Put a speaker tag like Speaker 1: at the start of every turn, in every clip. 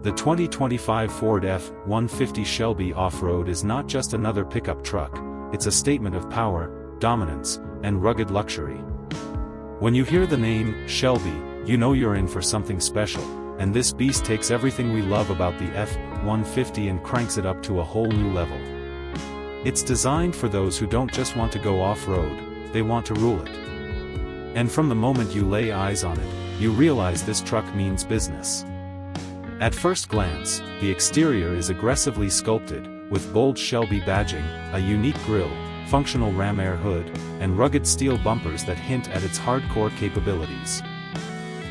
Speaker 1: The 2025 Ford F-150 Shelby Off-Road is not just another pickup truck, it's a statement of power, dominance, and rugged luxury. When you hear the name Shelby, you know you're in for something special, and this beast takes everything we love about the F-150 and cranks it up to a whole new level. It's designed for those who don't just want to go off-road, they want to rule it. And from the moment you lay eyes on it, you realize this truck means business. At first glance, the exterior is aggressively sculpted, with bold Shelby badging, a unique grille, functional ram air hood, and rugged steel bumpers that hint at its hardcore capabilities.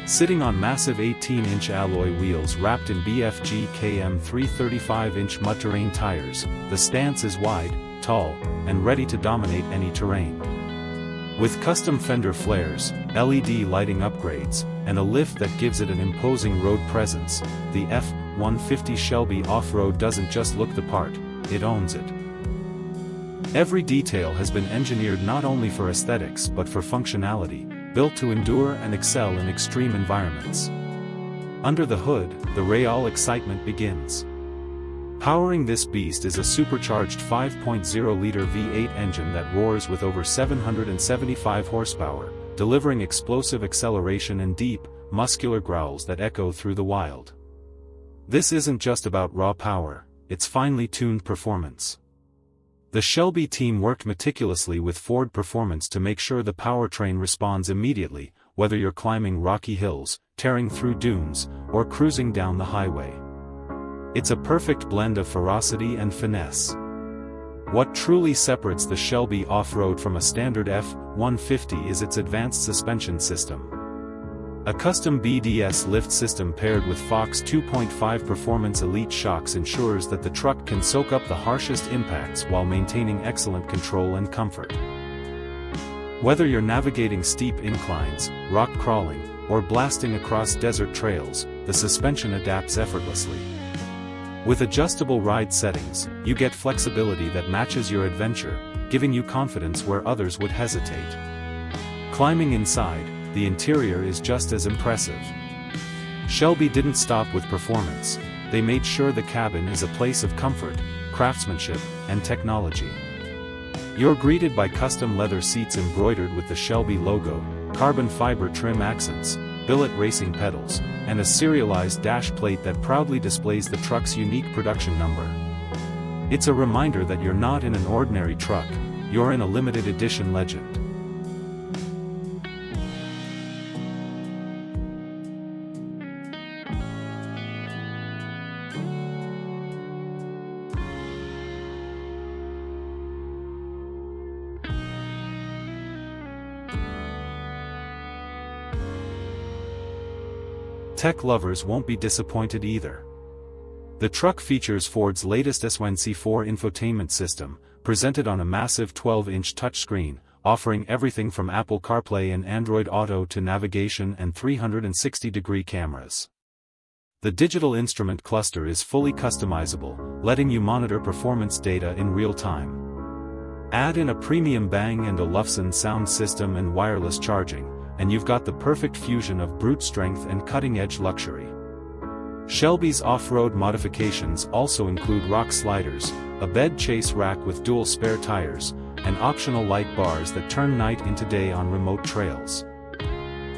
Speaker 1: Sitting on massive 18-inch alloy wheels wrapped in BFG KM 335-inch mud-terrain tires, the stance is wide, tall, and ready to dominate any terrain. With custom fender flares, LED lighting upgrades, and a lift that gives it an imposing road presence, the F-150 Shelby Off-Road doesn't just look the part, it owns it. Every detail has been engineered not only for aesthetics but for functionality, built to endure and excel in extreme environments. Under the hood, the real excitement begins. Powering this beast is a supercharged 5.0-liter V8 engine that roars with over 775 horsepower, delivering explosive acceleration and deep, muscular growls that echo through the wild. This isn't just about raw power, it's finely tuned performance. The Shelby team worked meticulously with Ford Performance to make sure the powertrain responds immediately, whether you're climbing rocky hills, tearing through dunes, or cruising down the highway. It's a perfect blend of ferocity and finesse. What truly separates the Shelby Off-Road from a standard F-150 is its advanced suspension system. A custom BDS lift system paired with Fox 2.5 Performance Elite shocks ensures that the truck can soak up the harshest impacts while maintaining excellent control and comfort. Whether you're navigating steep inclines, rock crawling, or blasting across desert trails, the suspension adapts effortlessly. With adjustable ride settings, you get flexibility that matches your adventure, giving you confidence where others would hesitate. Climbing inside, the interior is just as impressive. Shelby didn't stop with performance, they made sure the cabin is a place of comfort, craftsmanship, and technology. You're greeted by custom leather seats embroidered with the Shelby logo, carbon fiber trim accents, billet racing pedals, and a serialized dash plate that proudly displays the truck's unique production number. It's a reminder that you're not in an ordinary truck, you're in a limited edition legend. Tech lovers won't be disappointed either. The truck features Ford's latest S1C4 infotainment system, presented on a massive 12-inch touchscreen, offering everything from Apple CarPlay and Android Auto to navigation and 360-degree cameras. The digital instrument cluster is fully customizable, letting you monitor performance data in real time. Add in a premium Bang & Olufsen sound system and wireless charging, and you've got the perfect fusion of brute strength and cutting-edge luxury. Shelby's off-road modifications also include rock sliders, a bed chase rack with dual spare tires, and optional light bars that turn night into day on remote trails.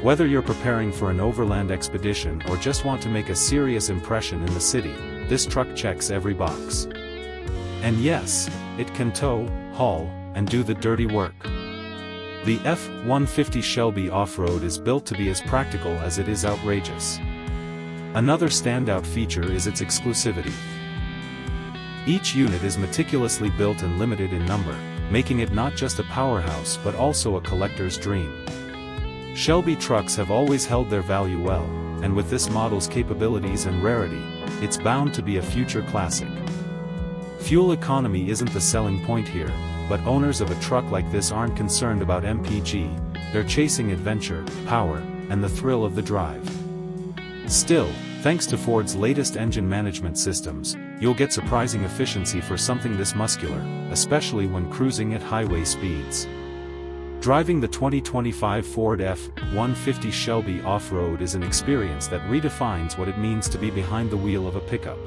Speaker 1: Whether you're preparing for an overland expedition or just want to make a serious impression in the city, this truck checks every box. And yes, it can tow, haul, and do the dirty work. The F-150 Shelby Off-Road is built to be as practical as it is outrageous. Another standout feature is its exclusivity. Each unit is meticulously built and limited in number, making it not just a powerhouse but also a collector's dream. Shelby trucks have always held their value well, and with this model's capabilities and rarity, it's bound to be a future classic. Fuel economy isn't the selling point here, but owners of a truck like this aren't concerned about MPG, they're chasing adventure, power, and the thrill of the drive. Still, thanks to Ford's latest engine management systems, you'll get surprising efficiency for something this muscular, especially when cruising at highway speeds. Driving the 2025 Ford F-150 Shelby Off-Road is an experience that redefines what it means to be behind the wheel of a pickup.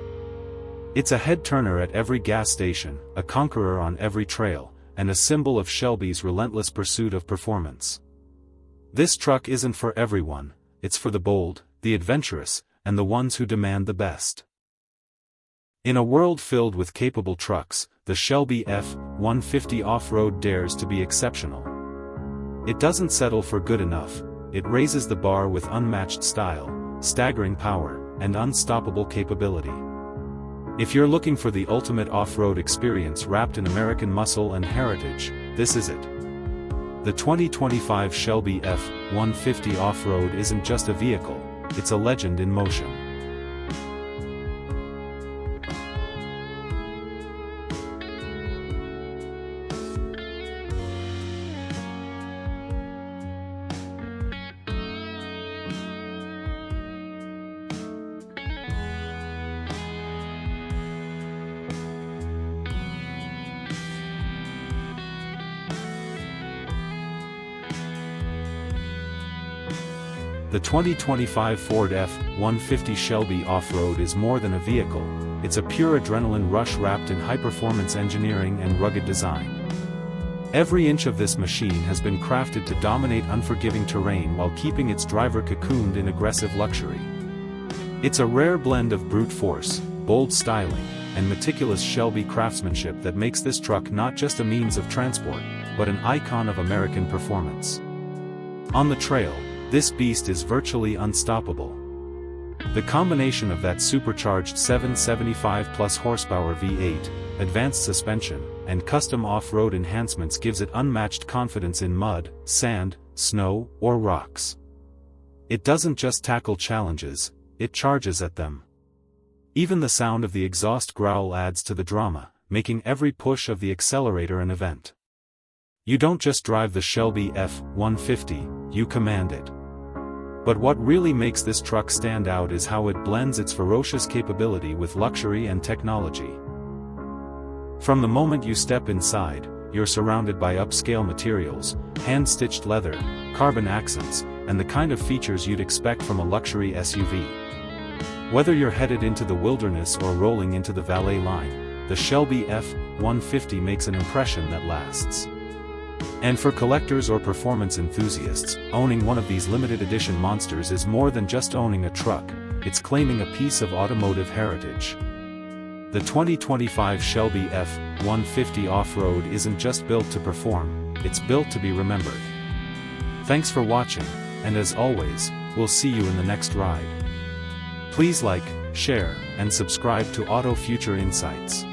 Speaker 1: It's a head-turner at every gas station, a conqueror on every trail, and a symbol of Shelby's relentless pursuit of performance. This truck isn't for everyone, it's for the bold, the adventurous, and the ones who demand the best. In a world filled with capable trucks, the Shelby F-150 Off-Road dares to be exceptional. It doesn't settle for good enough, it raises the bar with unmatched style, staggering power, and unstoppable capability. If you're looking for the ultimate off-road experience wrapped in American muscle and heritage, this is it. The 2025 Shelby F-150 Off-Road isn't just a vehicle, it's a legend in motion. The 2025 Ford F-150 Shelby Off-Road is more than a vehicle, it's a pure adrenaline rush wrapped in high-performance engineering and rugged design. Every inch of this machine has been crafted to dominate unforgiving terrain while keeping its driver cocooned in aggressive luxury. It's a rare blend of brute force, bold styling, and meticulous Shelby craftsmanship that makes this truck not just a means of transport, but an icon of American performance. On the trail, this beast is virtually unstoppable. The combination of that supercharged 775 plus horsepower V8, advanced suspension, and custom off-road enhancements gives it unmatched confidence in mud, sand, snow, or rocks. It doesn't just tackle challenges, it charges at them. Even the sound of the exhaust growl adds to the drama, making every push of the accelerator an event. You don't just drive the Shelby F-150, you command it. But what really makes this truck stand out is how it blends its ferocious capability with luxury and technology. From the moment you step inside, you're surrounded by upscale materials, hand-stitched leather, carbon accents, and the kind of features you'd expect from a luxury SUV. Whether you're headed into the wilderness or rolling into the valet line, the Shelby F-150 makes an impression that lasts. And for collectors or performance enthusiasts, owning one of these limited edition monsters is more than just owning a truck, it's claiming a piece of automotive heritage. The 2025 Shelby F-150 Off-Road isn't just built to perform, it's built to be remembered. Thanks for watching, and as always, we'll see you in the next ride. Please like, share, and subscribe to Auto Future Insights.